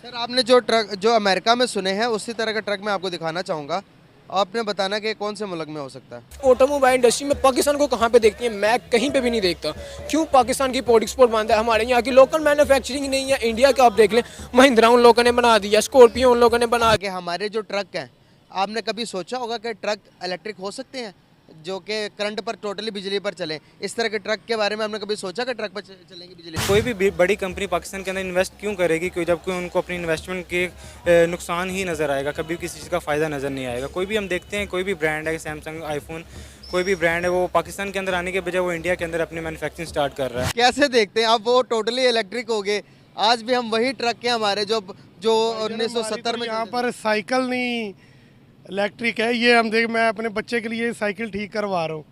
Sir आपने जो truck जो अमेरिका में सुने हैं उसी तरह का ट्रक मैं आपको दिखाना चाहूँगा। आपने बताना कि कौन से मुल्क में हो सकता है। ऑटोमोबाइल इंडस्ट्री में पाकिस्तान को कहाँ पे देखती है? मैं कहीं पे भी नहीं देखता। क्यों पाकिस्तान की पोर्ट एक्सपोर्ट बंद है? हमारे यहाँ की लोकल मैन्युफैक्चरिंग नहीं है। इंडिया का आप देख लें, महिंद्रा उन लोगों ने बना दिया, स्कॉर्पियो उन लोगों ने बना कि हमारे जो ट्रक हैं, आपने कभी सोचा होगा कि ट्रक इलेक्ट्रिक हो सकते हैं जो कि करंट पर टोटली बिजली पर चले? इस तरह के ट्रक के बारे में आपने कभी सोचा कि ट्रक पर चलेंगी बिजली? कोई भी बड़ी कंपनी पाकिस्तान के अंदर इन्वेस्ट क्यों करेगी, क्यों जबकि उनको अपनी इन्वेस्टमेंट के नुकसान ही नज़र आएगा, कभी किसी चीज़ का फ़ायदा नज़र नहीं आएगा। कोई भी हम देखते हैं, कोई भी ब्रांड है, सैमसंग, आईफोन, कोई भी ब्रांड है, वो पाकिस्तान के अंदर आने के बजाय वो इंडिया के अंदर अपनी मैन्युफैक्चरिंग स्टार्ट कर रहा है। कैसे देखते हैं अब वो टोटली इलेक्ट्रिक हो गए? आज भी हम वही ट्रक हैं हमारे जो जो 1970 में यहाँ पर साइकिल नहीं इलेक्ट्रिक है। ये हम देख, मैं अपने बच्चे के लिए साइकिल ठीक करवा रहा हूँ,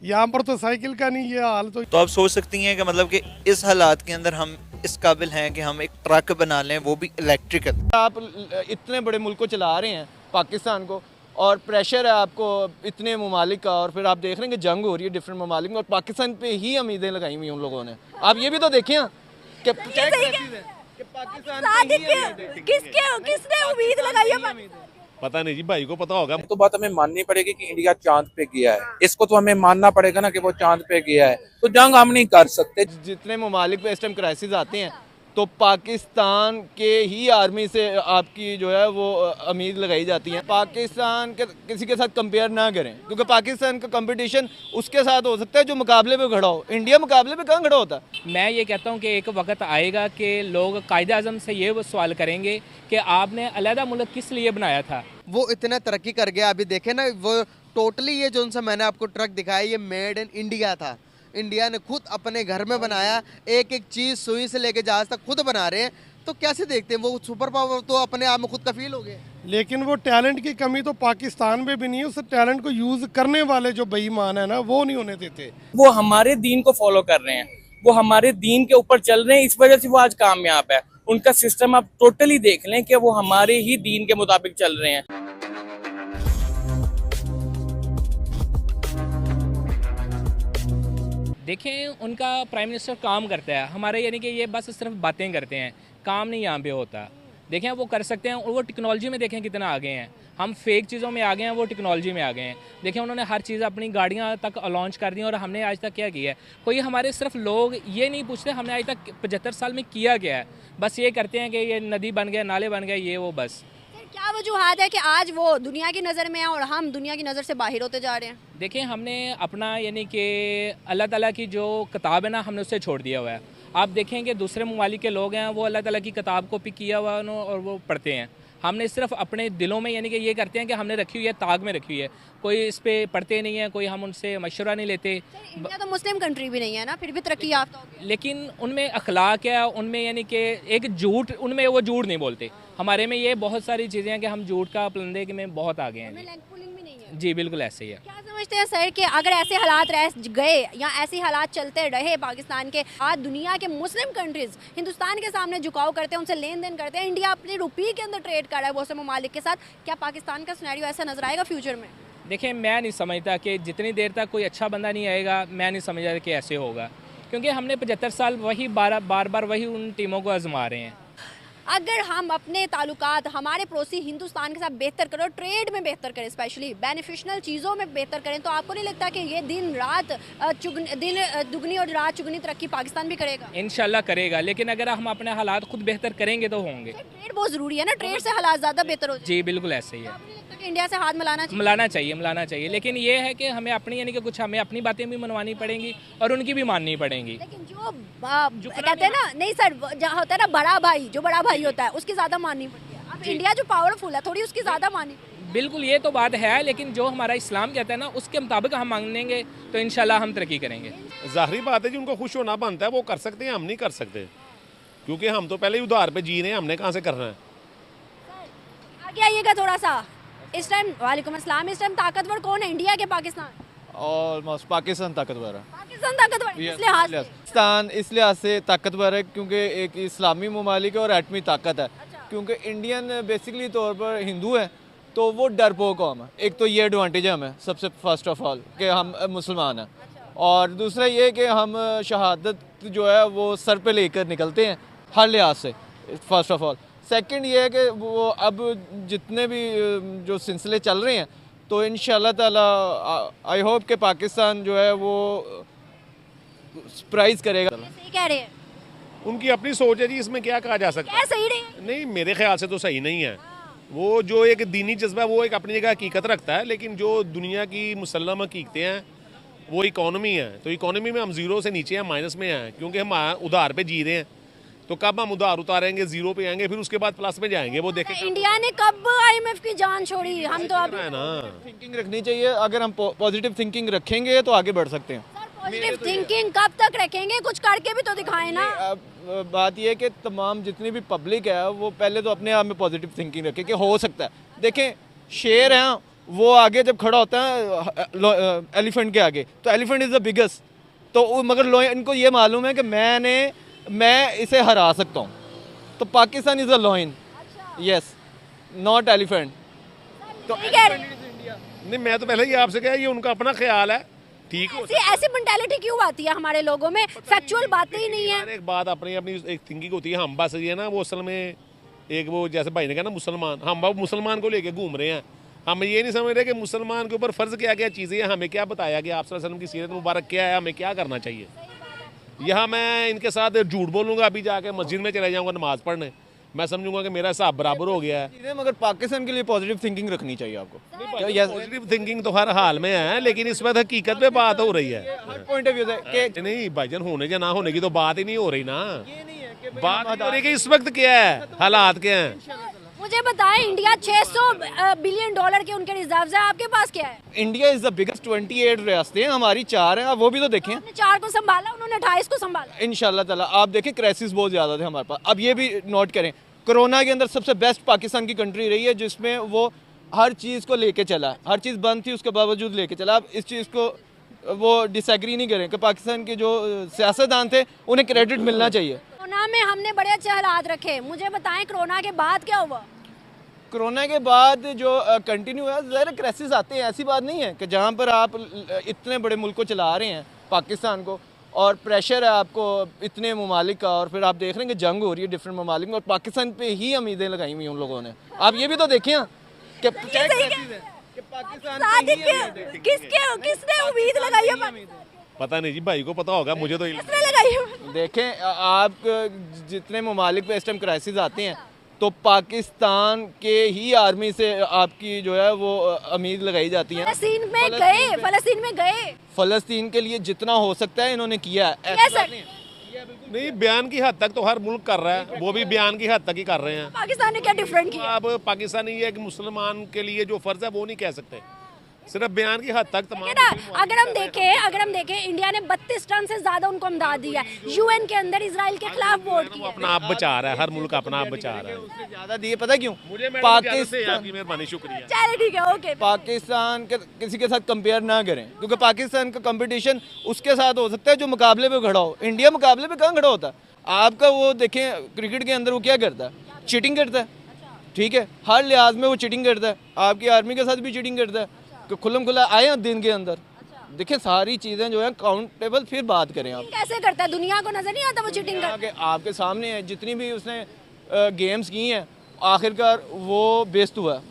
यहाँ पर तो साइकिल का नहीं ये हाल। तो आप सोच सकती हैं कि मतलब कि इस हालात के अंदर हम इस काबिल हैं कि हम एक ट्रक बना लें, वो भी इलेक्ट्रिकल। आप इतने बड़े मुल्क को चला रहे हैं पाकिस्तान को, और प्रेशर है आपको इतने ममालिक का, और फिर आप देख रहे हैं कि जंग हो रही है डिफरेंट ममालिक में, और पाकिस्तान पे ही उम्मीदें लगाई हुई उन लोगों ने। आप ये भी तो देखें कि पाकिस्तान किसने उम्मीद लगाई है? पता नहीं जी, भाई को पता होगा। तो बात हमें माननी पड़ेगी कि इंडिया चांद पे गया है, इसको तो हमें मानना पड़ेगा ना कि वो चांद पे गया है, तो जंग हम नहीं कर सकते। जितने ममालिक पे इस टाइम क्राइसिस आते हैं तो पाकिस्तान के ही आर्मी से आपकी जो है वो उम्मीद लगाई जाती है। पाकिस्तान के किसी के साथ कंपेयर ना करें, क्योंकि पाकिस्तान का कंपटीशन उसके साथ हो सकता है जो मुकाबले में खड़ा हो। इंडिया मुकाबले में कहाँ खड़ा होता? मैं ये कहता हूँ कि एक वक्त आएगा कि लोग कायदे आज़म से ये सवाल करेंगे कि आपने अलहदा मुल्क किस लिए बनाया था। वो इतना तरक्की कर गया, अभी देखे ना, वो टोटली ये जो सा मैंने आपको ट्रक दिखाया ये मेड इन इंडिया था। इंडिया ने खुद अपने घर में बनाया, एक एक चीज़ सुई से लेके जहाज तक खुद बना रहे हैं। तो कैसे देखते हैं? वो सुपर पावर तो अपने आप में खुद कफील हो गए। लेकिन वो टैलेंट की कमी तो पाकिस्तान में भी नहीं है, उस टैलेंट को यूज करने वाले जो बेईमान है ना, वो नहीं होने देते। वो हमारे दीन को फॉलो कर रहे हैं, वो हमारे दीन के ऊपर चल रहे हैं, इस वजह से वो आज कामयाब है। उनका सिस्टम आप टोटली देख लें कि वो हमारे ही दीन के मुताबिक चल रहे हैं। देखें, उनका प्राइम मिनिस्टर काम करता है, हमारे यानी कि ये बस सिर्फ बातें करते हैं, काम नहीं यहाँ पे होता। देखें वो कर सकते हैं, और वो टेक्नोलॉजी में देखें कितना आगे हैं। हम फेक चीज़ों में आ गए हैं, वो टेक्नोलॉजी में आ गए हैं। देखें उन्होंने हर चीज़ अपनी गाड़ियाँ तक लॉन्च कर दी, और हमने आज तक क्या किया है? कोई हमारे सिर्फ लोग ये नहीं पूछते हमने आज तक 75 साल में किया गया है। बस ये करते हैं कि ये नदी बन गया, नाले बन गए, ये वो बस। क्या वजूहत है कि आज वो दुनिया की नज़र में है और हम दुनिया की नज़र से बाहर होते जा रहे हैं? देखें हमने अपना यानी कि अल्लाह ताला की जो किताब है ना, हमने उससे छोड़ दिया हुआ है। आप देखें कि दूसरे ममालिक के लोग हैं, वो अल्लाह ताला की किताब को पिक किया हुआ है और वो पढ़ते हैं। हमने सिर्फ अपने दिलों में यानी कि ये करते हैं कि हमने रखी हुई है, ताग में रखी हुई है, कोई इस पे पढ़ते नहीं है, कोई हम उनसे मशवरा नहीं लेते। इंडिया तो मुस्लिम कंट्री भी नहीं है ना, फिर भी तरक्की याफ्ता हो गई। लेकिन उनमें अखलाक है, उनमें यानी कि एक झूठ, उनमें वो झूठ नहीं बोलते। हमारे में ये बहुत सारी चीज़ें हैं कि हम झूठ का पलंदे में बहुत आगे हैं। जी बिल्कुल ऐसे ही है। क्या समझते हैं सर कि अगर ऐसे हालात रह गए या ऐसे हालात चलते रहे पाकिस्तान के, आज दुनिया के मुस्लिम कंट्रीज हिंदुस्तान के सामने झुकाव करते हैं, उनसे लेन देन करते हैं, इंडिया अपने रुपये के अंदर ट्रेड कर रहा है बहुत से ममालिक के साथ, क्या पाकिस्तान का सिनेरियो ऐसा नजर आएगा फ्यूचर में? देखिए मैं नहीं समझता कि जितनी देर तक कोई अच्छा बंदा नहीं आएगा, मैं नहीं समझता कि ऐसे होगा, क्योंकि हमने 75 साल वही बार बार वही उन टीमों को आजमा रहे हैं। अगर हम अपने ताल्लुकात हमारे पड़ोसी हिंदुस्तान के साथ बेहतर करें, ट्रेड में बेहतर करें, स्पेशली बेनिफिशियल चीज़ों में बेहतर करें, तो आपको नहीं लगता कि ये दिन दुगनी और रात चुगनी तरक्की पाकिस्तान भी करेगा? इंशाल्लाह करेगा, लेकिन अगर हम अपने हालात खुद बेहतर करेंगे तो होंगे। ट्रेड बहुत ज़रूरी है ना, ट्रेड से हालात ज़्यादा बेहतर हो जाए। जी बिल्कुल ऐसे ही है। इंडिया से हाथ मिलाना चाहिए, लेकिन ये है कि हमें अपनी यानी कि कुछ हमें अपनी बातें भी मनवानी पड़ेंगी और उनकी भी माननी पड़ेंगी। लेकिन जो कहते हैं ना, नहीं सर, जहाँ होता है ना बड़ा भाई, जो बड़ा भाई होता है उसकी ज़्यादा माननी पड़ती है। अब इंडिया जो पावरफुल है, थोड़ी उसकी ज़्यादा माननी पड़ती है। बिल्कुल ये तो बात है, लेकिन जो हमारा इस्लाम कहता है ना, उसके मुताबिक हम मांगेंगे तो इंशाल्लाह हम तरक्की करेंगे। जाहिर बात है जी, उनको खुश होना बनता है, वो कर सकते हैं, हम नहीं कर सकते, क्योंकि हम तो पहले ही उधार पे जी रहे हैं, हमने कहाँ से करना है। आगे आइएगा थोड़ा सा। इस टाइम वालेकुम अस्सलाम, इस टाइम ताकतवर कौन है, इंडिया के पाकिस्तान? ऑलमोस्ट पाकिस्तान ताकतवर है। पाकिस्तान ताकतवर इस लिहाज से? पाकिस्तान इस लिहाज से ताकतवर है क्योंकि एक इस्लामी ममालिक है और एटमी ताकत है। क्योंकि इंडियन बेसिकली तौर पर हिंदू है, तो वो डरपोक कौम है। एक तो ये एडवांटेज है हमें सबसे फर्स्ट ऑफ ऑल कि हम मुसलमान हैं, और दूसरा ये कि हम शहादत जो है वो सर पे लेकर निकलते हैं हर लिहाज से, फर्स्ट ऑफ ऑल। सेकंड ये है कि वो अब जितने भी जो सिलसिले चल रहे हैं तो इंशाल्लाह ताला आई होप कि पाकिस्तान जो है वो सरप्राइज करेगा। सही कह रहे हैं, उनकी अपनी सोच है जी, इसमें क्या कहा जा सकता क्या सही नहीं है? है। नहीं, मेरे ख्याल से तो सही नहीं है। वो जो एक दीनी जज्बा है वो एक अपनी जगह हकीकत रखता है, लेकिन जो दुनिया की मुसल्लम हकीकतें हैं वो इकॉनमी है। तो इकॉनमी में हम ज़ीरो से नीचे हैं, माइनस में हैं, क्योंकि हम उधार पे जी रहे हैं। तो कब हम उधार उतारेंगे, ज़ीरो पे आएंगे, फिर उसके बाद प्लस में जाएंगे, वो देखें इंडिया ने कब IMF की जान छोड़ी? हम तो अभी है ना। थिंकिंग रखनी चाहिए। अगर हम पॉजिटिव थिंकिंग रखेंगे तो आगे बढ़ सकते हैं। पॉजिटिव थिंकिंग कब तक रखेंगे? कुछ करके भी तो दिखाएं ना। अब बात यह है कि तमाम जितनी भी पब्लिक है वो पहले तो अपने आप में पॉजिटिव थिंकिंग रखे कि हो सकता है। देखें, शेर है वो आगे जब खड़ा होता है एलिफेंट के आगे, तो एलिफेंट इज़ द बिगेस्ट, तो मगर इनको ये मालूम है कि मैं इसे हरा सकता हूँ। तो Pakistan is a lion, yes, not elephant. तो नहीं, मैं तो पहले ही आपसे कहा, ये उनका अपना ख्याल है, ठीक हो। ऐसी मेंटालिटी क्यों आती है हमारे लोगों में? फैक्चुअल बातें ही नहीं है। एक बात अपनी अपनी एक थिंकिंग होती है। हम बस ये ना वो असल में एक वो जैसे भाई ने कहा ना मुसलमान, हम अब मुसलमान को लेके घूम रहे हैं। हम ये नहीं समझ रहे कि मुसलमान के ऊपर फ़र्ज़ क्या क्या चीज़ें हैं, हमें क्या बताया कि आप सल्लल्लाहु अलैहि वसल्लम की सीरत मुबारक क्या है, हमें क्या करना चाहिए। यहाँ मैं इनके साथ झूठ बोलूँगा, अभी जाके मस्जिद में चले जाऊँगा नमाज़ पढ़ने, मैं समझूंगा कि मेरा हिसाब बराबर हो गया है। मगर पाकिस्तान के लिए पॉजिटिव थिंकिंग रखनी चाहिए आपको। पॉजिटिव थिंकिंग तो हर हाल में है, लेकिन इस वक्त हकीकत पे बात हो रही है। पॉइंट ऑफ व्यू से नहीं भाईजान, होने या ना होने की तो बात ही नहीं हो रही ना। बात हो रही कि इस वक्त क्या है, हालात क्या हैं। मुझे बताएं, इंडिया 600 बिलियन डॉलर के उनके रिजर्व्स है, आपके पास क्या है? इंडिया इज द बिगेस्ट 28 रियासतें हैं, हमारी 4 हैं, आप वो भी तो देखें। 4 को संभाला, उन्होंने 28 को संभाला। इंशाल्लाह ताला आप देखें, क्राइसिस बहुत ज़्यादा थे हमारे पास। अब ये भी नोट करें, कोरोना के अंदर सबसे बेस्ट पाकिस्तान की कंट्री रही है, जिसमें वो हर चीज़ को लेके चला। हर चीज़ बंद थी, उसके बावजूद लेके चला। अब इस चीज़ को वो डिसएग्री नहीं करें कि पाकिस्तान के जो सियासतदान थे उन्हें क्रेडिट मिलना चाहिए। कोरोना में हमने बड़े अच्छे हालात रखे। मुझे बताएं, कोरोना के बाद क्या हुआ? कोरोना के बाद जो कंटिन्यू है, ज़रा क्राइसिस आते हैं। ऐसी बात नहीं है कि जहाँ पर आप इतने बड़े मुल्क को चला रहे हैं, पाकिस्तान को, और प्रेशर है आपको इतने ममालिक का, और फिर आप देख रहे हैं कि जंग हो रही है डिफरेंट ममालिक में, और पाकिस्तान पे ही उम्मीदें लगाई हुई उन लोगों ने। आप ये भी तो देखें कि पाकिस्तान किसने उम्मीद लगाई है? पता नहीं जी, भाई को पता होगा, मुझे तो किसने लगाई है? देखें, आप जितने ममालिक पे इस टाइम क्राइसिस आते हैं तो पाकिस्तान के ही आर्मी से आपकी जो है वो उम्मीद लगाई जाती है। फ़लस्तीन में गए। फ़लस्तीन के लिए जितना हो सकता है इन्होंने किया है। नहीं, बयान की हद तक तो हर मुल्क कर रहा है, वो भी बयान की हद तक ही कर रहे हैं। पाकिस्तान ने क्या डिफरेंट किया? अब पाकिस्तानी ये है कि मुसलमान के लिए जो फ़र्ज है वो नहीं कह सकते, सिर्फ बयान की हद तक तमाम। अगर हम देखें इंडिया ने 32 टन से ज्यादा उनको इमदाद दिया है। UN के अंदर इजराइल के खिलाफ वोट किया। अपना आप बचा रहा है, हर मुल्क अपना आप बचा रहा है। उससे ज़्यादा दिए, पता क्यों? पाकिस्तान की मेहरबानी, शुक्रिया। चलिए ठीक है, ओके। पाकिस्तान के किसी के साथ कंपेयर ना करें, क्योंकि पाकिस्तान का कंपटीशन उसके साथ हो सकता है जो मुकाबले में खड़ा हो। इंडिया मुकाबले में कहाँ खड़ा होता है? आपका वो देखें, क्रिकेट के अंदर वो क्या करता है? चीटिंग करता है, ठीक है, हर लिहाज में वो चीटिंग करता है। आपकी आर्मी के साथ भी चीटिंग करता है कि खुल्लम खुल्ला आए हैं दिन के अंदर। देखिए, सारी चीज़ें जो है काउंटेबल, फिर बात करें आप कैसे करता है, दुनिया को नजर नहीं आता वो चीटिंग करता है? आपके सामने है, जितनी भी उसने गेम्स की हैं, आखिरकार वो बेस्ट हुआ।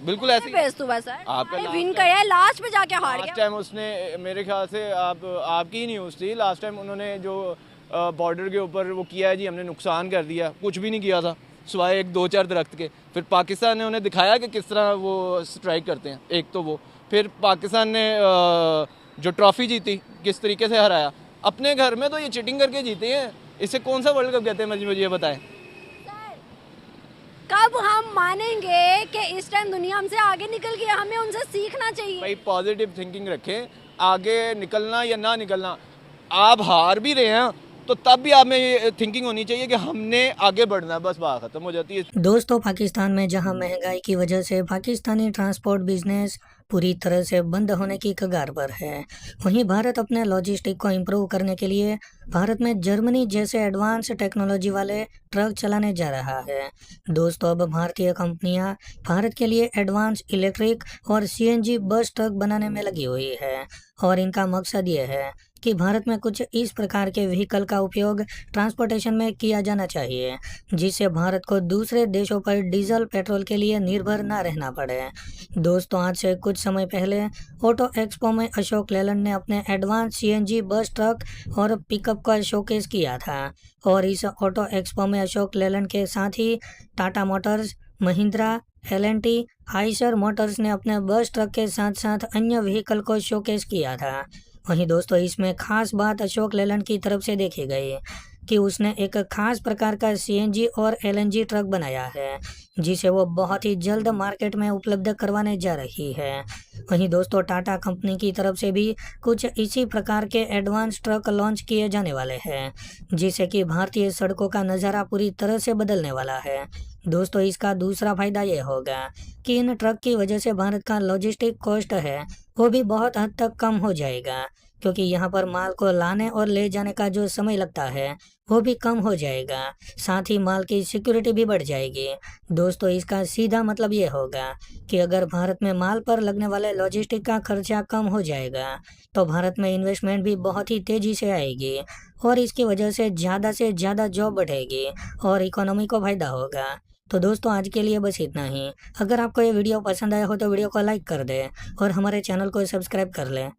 बिल्कुल ऐसे बेस्ट हुआ सर, आपका विन किया है, लास्ट में जाके हार गया। लास्ट टाइम उसने, मेरे ख्याल से आपकी ही न्यूज़ थी, लास्ट टाइम उन्होंने जो बॉर्डर के ऊपर वो किया है जी, हमने नुकसान कर दिया। कुछ भी नहीं किया था सिवाय 1-2-4 दरख्त के। फिर पाकिस्तान ने उन्हें दिखाया कि किस तरह वो स्ट्राइक करते हैं। एक तो वो, फिर पाकिस्तान ने जो ट्रॉफ़ी जीती किस तरीके से हराया। अपने घर में तो ये चीटिंग करके जीते हैं, इसे कौन सा वर्ल्ड कप कहते हैं? मुझे ये बताएं। कब हम मानेंगे कि इस टाइम दुनिया हमसे आगे निकल गई? हमें उनसे सीखना चाहिए। भाई पॉजिटिव थिंकिंग रखें, आगे निकलना या ना निकलना, आप हार भी रहे हैं तो तब भी आप में ये थिंकिंग होनी चाहिए कि हमने आगे बढ़ना है, बस बात खत्म हो जाती है। दोस्तों, पाकिस्तान में जहां महंगाई की वजह से पाकिस्तानी ट्रांसपोर्ट बिजनेस पूरी तरह से बंद होने की कगार पर है, वहीं भारत अपने लॉजिस्टिक को इम्प्रूव करने के लिए भारत में जर्मनी जैसे एडवांस टेक्नोलॉजी वाले ट्रक चलाने जा रहा है। दोस्तों, अब भारतीय कंपनियां भारत के लिए एडवांस इलेक्ट्रिक और CNG बस ट्रक बनाने में लगी हुई है, और इनका मकसद ये है कि भारत में कुछ इस प्रकार के व्हीकल का उपयोग ट्रांसपोर्टेशन में किया जाना चाहिए जिससे भारत को दूसरे देशों पर डीजल पेट्रोल के लिए निर्भर न रहना पड़े। दोस्तों, आज से कुछ समय पहले ऑटो एक्सपो में अशोक लेलैंड ने अपने एडवांस सीएनजी बस, ट्रक और पिकअप का शोकेस किया था और इस ऑटो एक्सपो में अशोक लेलैंड के साथ ही Tata motors, Mahindra, L and T, Eicher motors ने अपने बस, ट्रक के साथ साथ अन्य व्हीकल को शोकेस किया था। वहीं दोस्तों, इसमें खास बात अशोक लेलैंड की तरफ से देखी गई कि उसने एक खास प्रकार का सीएनजी और एलएनजी ट्रक बनाया है जिसे वो बहुत ही जल्द मार्केट में उपलब्ध करवाने जा रही है। वहीं दोस्तों, टाटा कंपनी की तरफ से भी कुछ इसी प्रकार के एडवांस ट्रक लॉन्च किए जाने वाले हैं जिससे कि भारतीय सड़कों का नज़ारा पूरी तरह से बदलने वाला है। दोस्तों, इसका दूसरा फायदा ये होगा कि इन ट्रक की वजह से भारत का लॉजिस्टिक कॉस्ट है वो भी बहुत हद तक कम हो जाएगा क्योंकि यहाँ पर माल को लाने और ले जाने का जो समय लगता है वो भी कम हो जाएगा। साथ ही माल की सिक्योरिटी भी बढ़ जाएगी। दोस्तों, इसका सीधा मतलब ये होगा कि अगर भारत में माल पर लगने वाले लॉजिस्टिक का खर्चा कम हो जाएगा तो भारत में इन्वेस्टमेंट भी बहुत ही तेज़ी से आएगी और इसकी वजह से ज़्यादा जॉब बढ़ेगी और इकोनॉमी को फायदा होगा। तो दोस्तों, आज के लिए बस इतना ही। अगर आपको ये वीडियो पसंद आया हो तो वीडियो को लाइक कर दें और हमारे चैनल को सब्सक्राइब कर लें।